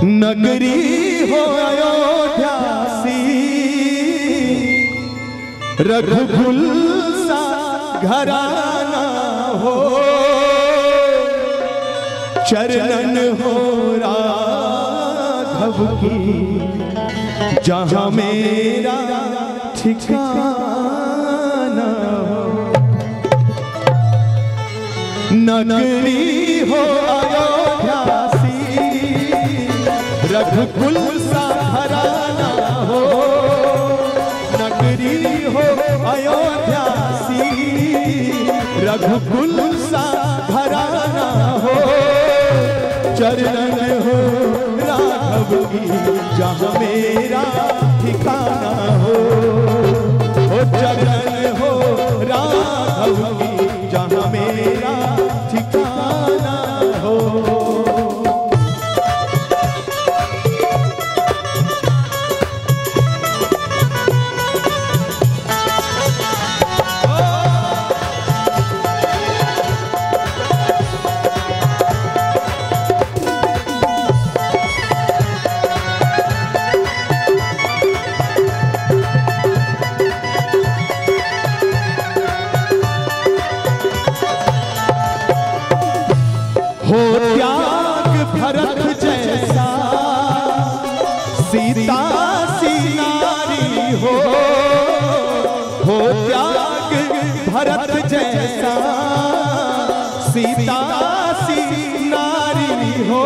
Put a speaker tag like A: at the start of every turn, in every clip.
A: नगरी हो अयोध्यासी रघुकुल सा घराना हो, चरणन हो राघव की जहाँ मेरा ठिकाना हो। नगरी हो अयोध्यासी रघुकुल सा घराना हो, नगरी हो अयोध्यासी रघुकुल सा घराना हो, चरणन हो राघव की जहाँ मेरा ठिकाना हो, चरण हो राघव की जहाँ मेरा ठिकाना हो। हो त्याग भरत जैसा सीता सी नारी हो, हो त्याग भरत जैसा सीता सी नारी हो,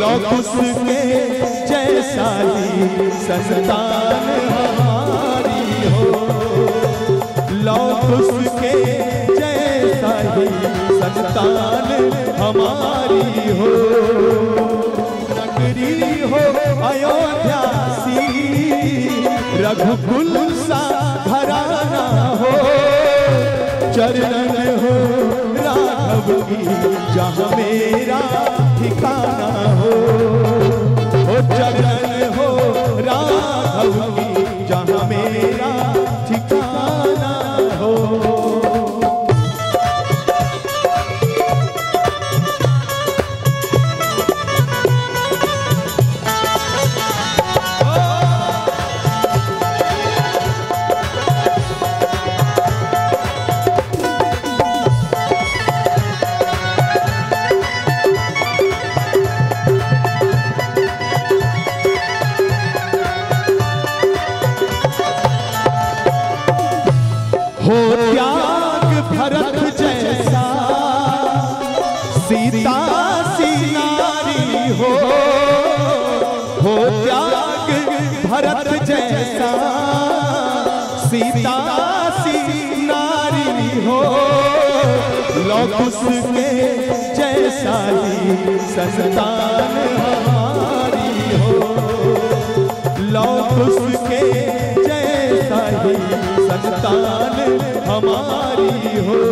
A: लौक उसके जैसा ही संतान हमारी हो, लौक उसके जैसा ही संतान हमारी हो। नगरी हो अयोध्यासी रघुकुल सा घराना हो, चरणन हो राघव की जहाँ मेरा ठिकाना हो, चरण हो राघव की जहाँ मेरा ठिकाना हो। हो त्याग भरत जैसा सीता सी नारी हो, हो त्याग भरत जैसा सीता सी नारी हो, लौक उसके जैसा ही संतान हमारी हो, लौक उसके जैसा ही संतान हमारी हो।